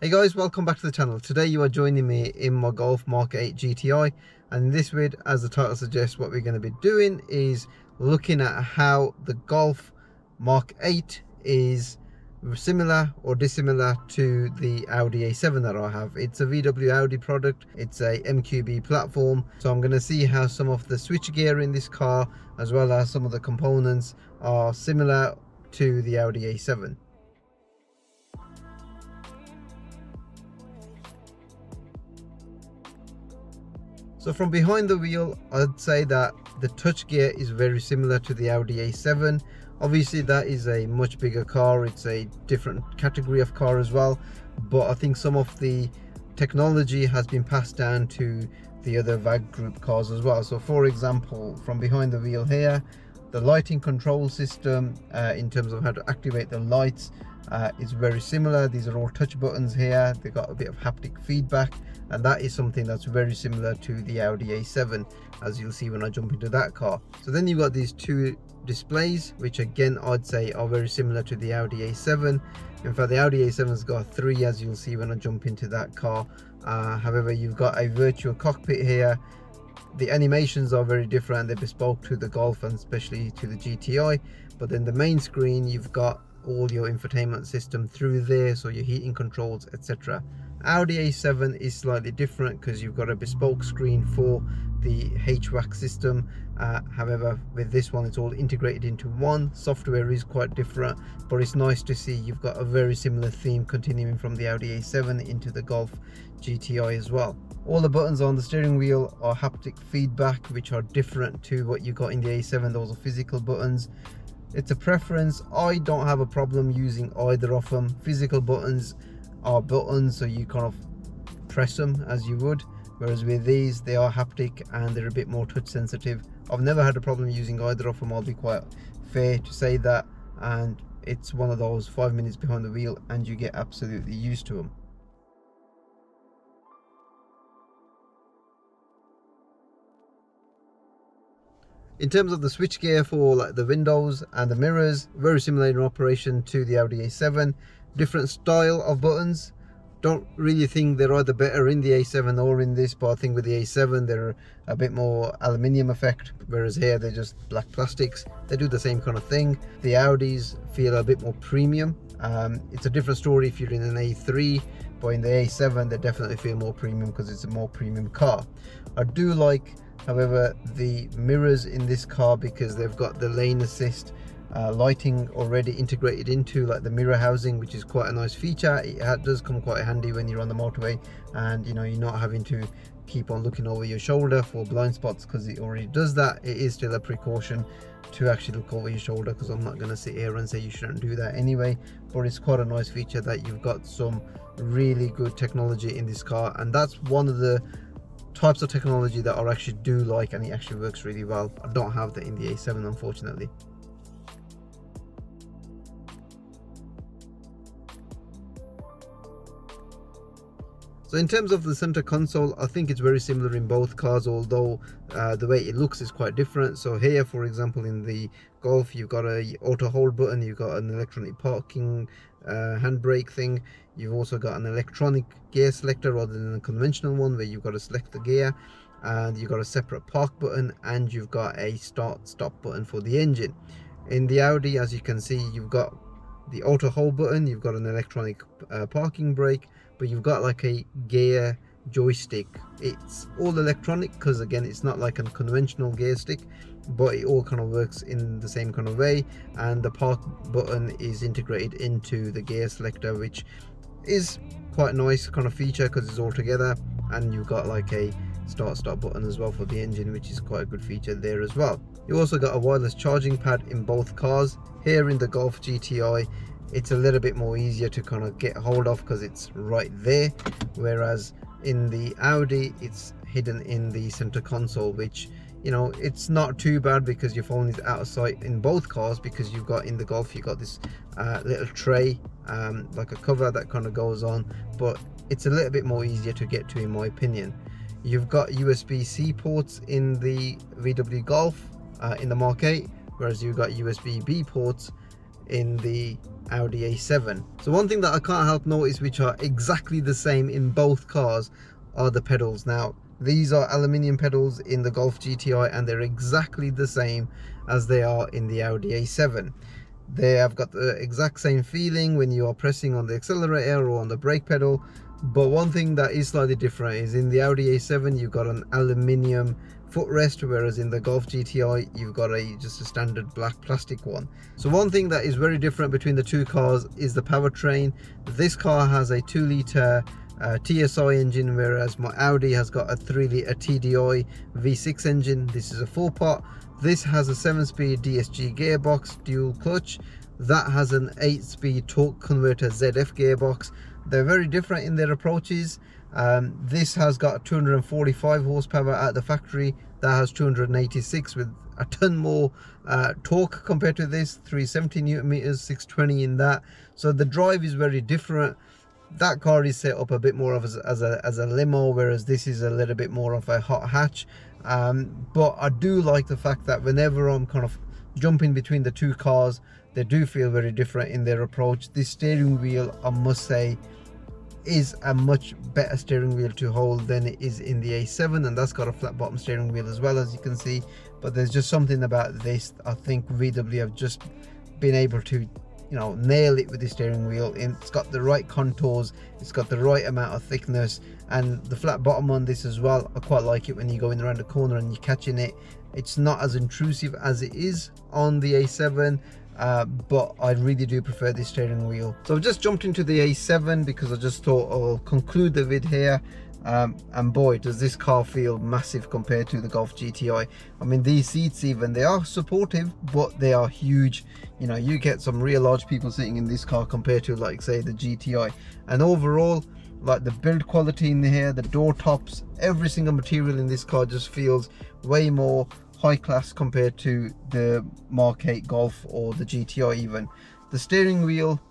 Hey guys, welcome back to the channel. Today you are joining me in my Golf Mk8 GTI, and in this vid, as the title suggests, what we're going to be doing is looking at how the Golf Mk8 is similar or dissimilar to the Audi A7 that I have. It's a VW Audi product, it's a MQB platform, so I'm going to see how some of the switchgear in this car as well as some of the components are similar to the Audi A7. So from behind the wheel, I'd say that the touch gear is very similar to the Audi A7. Obviously that is a much bigger car, it's a different category of car as well, but I think some of the technology has been passed down to the other VAG group cars as well. So for example, from behind the wheel here, the lighting control system in terms of how to activate the lights is very similar. These are all touch buttons here, they've got a bit of haptic feedback, and that is something that's very similar to the Audi A7, as you'll see when I jump into that car. So then you've got these two displays, which again I'd say are very similar to the Audi A7. In fact, the Audi A7's got three, as you'll see when I jump into that car. However, you've got a virtual cockpit here. The animations are very different, they're bespoke to the Golf and especially to the GTI. But then the main screen, you've got all your infotainment system through there, so your heating controls, etc. Audi A7 is slightly different because you've got a bespoke screen for the HVAC system. However, with this one, it's all integrated into one. Software is quite different, but it's nice to see you've got a very similar theme continuing from the Audi A7 into the Golf GTI as well. All the buttons on the steering wheel are haptic feedback, which are different to what you got in the A7. Those are physical buttons. It's a preference. I don't have a problem using either of them. Physical buttons are buttons, so you kind of press them as you would, whereas with these they are haptic and they're a bit more touch sensitive. I've never had a problem using either of them, I'll be quite fair to say that, and it's one of those 5 minutes behind the wheel and you get absolutely used to them. In terms of the switchgear for like the windows and the mirrors, very similar in operation to the Audi A7. Different style of buttons. Don't really think they're either better in the A7 or in this, but I think with the A7 they're a bit more aluminium effect, whereas here they're just black plastics. They do the same kind of thing. The Audis feel a bit more premium. It's a different story if you're in an A3, but in the A7 they definitely feel more premium because it's a more premium car. I do like, however, the mirrors in this car because they've got the lane assist lighting already integrated into like the mirror housing, which is quite a nice feature. It does come quite handy when you're on the motorway and you know you're not having to keep on looking over your shoulder for blind spots, because it already does that. It is still a precaution to actually look over your shoulder, because I'm not going to sit here and say you shouldn't do that anyway, but it's quite a nice feature that you've got some really good technology in this car, and that's one of the types of technology that I actually do like, and it actually works really well. I don't have that in the A7, unfortunately. So in terms of the center console, I think it's very similar in both cars, although the way it looks is quite different. So here, for example, in the Golf, you've got a auto hold button, you've got an electronic parking handbrake thing, you've also got an electronic gear selector rather than a conventional one where you've got to select the gear, and you've got a separate park button, and you've got a start stop button for the engine. In the Audi, as you can see, you've got the auto hold button, you've got an electronic parking brake, but you've got like a gear joystick. It's all electronic because again it's not like a conventional gear stick, but it all kind of works in the same kind of way, and the park button is integrated into the gear selector, which is quite a nice kind of feature because it's all together. And you've got like a start stop button as well for the engine, which is quite a good feature there as well. You also got a wireless charging pad in both cars. Here in the Golf GTI it's a little bit more easier to kind of get hold of because it's right there, whereas in the Audi it's hidden in the center console, which, you know, it's not too bad because your phone is out of sight in both cars, because you've got in the Golf you've got this little tray, like a cover that kind of goes on, but it's a little bit more easier to get to in my opinion. You've got USB-C ports in the VW Golf in the Mk8, whereas you've got USB-B ports in the Audi A7. So one thing that I can't help notice, which are exactly the same in both cars, are the pedals. Now these are aluminium pedals in the Golf GTI, and they're exactly the same as they are in the Audi A7. They have got the exact same feeling when you are pressing on the accelerator or on the brake pedal, but one thing that is slightly different is in the Audi A7 you've got an aluminium footrest, whereas in the Golf GTI you've got just a standard black plastic one. So one thing that is very different between the two cars is the powertrain. This car has a 2-litre TSI engine, whereas my Audi has got a 3-litre TDI V6 engine. This is a 4-pot. This has a 7-speed DSG gearbox, dual clutch. That has an 8-speed torque converter ZF gearbox. They're very different in their approaches. This has got 245 horsepower at the factory. That has 286 with a ton more torque compared to this, 370 Newton meters, 620 in that. So the drive is very different. That car is set up a bit more of as a limo, whereas this is a little bit more of a hot hatch. But I do like the fact that whenever I'm kind of jumping between the two cars, they do feel very different in their approach. This steering wheel, I must say, is a much better steering wheel to hold than it is in the A7, and that's got a flat bottom steering wheel as well, as you can see. But there's just something about this, I think VW have just been able to, you know, nail it with the steering wheel. It's got the right contours, it's got the right amount of thickness, and the flat bottom on this as well. I quite like it when you're going around the corner and you're catching it. It's not as intrusive as it is on the A7, but I really do prefer this steering wheel. So I've just jumped into the A7 because I just thought I'll conclude the vid here. And boy, does this car feel massive compared to the Golf GTI. I mean, these seats even, they are supportive, but they are huge. You know, you get some real large people sitting in this car compared to, like, say, the GTI. And overall, like, the build quality in here, the door tops, every single material in this car just feels way more high class compared to the Mk8 Golf or the GTI even. The steering wheel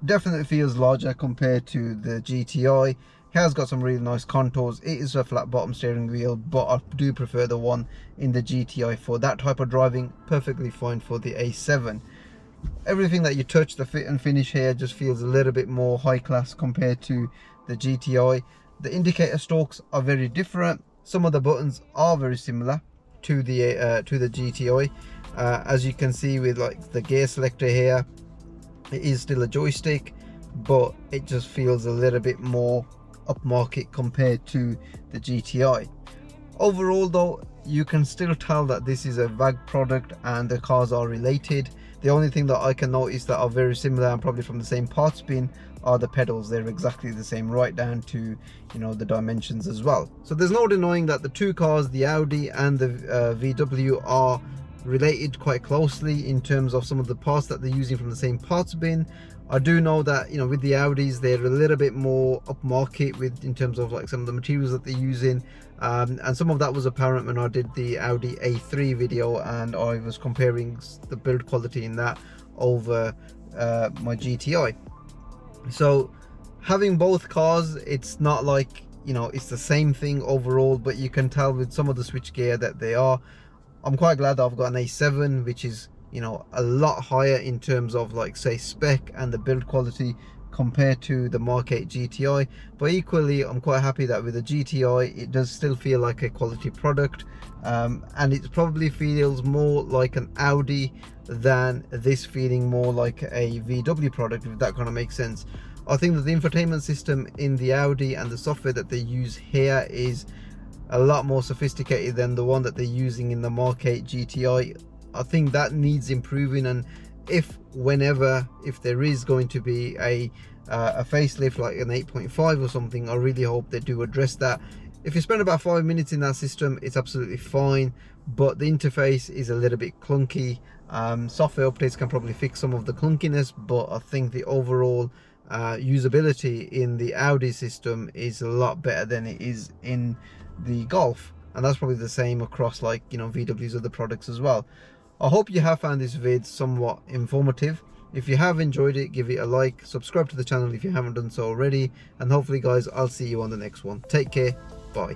definitely feels larger compared to the GTI. Has got some really nice contours. It is a flat bottom steering wheel, but I do prefer the one in the GTI for that type of driving. Perfectly fine for the A7. Everything that you touch, the fit and finish here, just feels a little bit more high class compared to the GTI. The indicator stalks are very different. Some of the buttons are very similar to the GTI. As you can see with, like, the gear selector here, it is still a joystick, but it just feels a little bit more upmarket compared to the GTI. Overall though, you can still tell that this is a VAG product and the cars are related. The only thing that I can notice that are very similar and probably from the same parts bin are the pedals. They're exactly the same, right down to, you know, the dimensions as well. So there's no denying that the two cars, the Audi and the VW, are related quite closely in terms of some of the parts that they're using from the same parts bin. I do know that, you know, with the Audis, they're a little bit more upmarket with, in terms of, like, some of the materials that they're using, and some of that was apparent when I did the Audi A3 video and I was comparing the build quality in that over my GTI. So having both cars, it's not like, you know, it's the same thing overall, but you can tell with some of the switchgear that they are. I'm quite glad that I've got an A7, which is, you know, a lot higher in terms of, like, say, spec and the build quality compared to the Mk8 GTI. But equally, I'm quite happy that with the GTI, it does still feel like a quality product, and it probably feels more like an Audi than this feeling more like a VW product, if that kind of makes sense. I think that the infotainment system in the Audi and the software that they use here is a lot more sophisticated than the one that they're using in the Mk8 GTI. I think that needs improving, and if there is going to be a facelift like an 8.5 or something, I really hope they do address that. If you spend about 5 minutes in that system, it's absolutely fine, but the interface is a little bit clunky. Software updates can probably fix some of the clunkiness, but I think the overall usability in the Audi system is a lot better than it is in the Golf, and that's probably the same across, like, you know, VW's other products as well. I hope you have found this vid somewhat informative. If you have enjoyed it, give it a like, subscribe to the channel if you haven't done so already, and hopefully, guys, I'll see you on the next one. Take care, bye.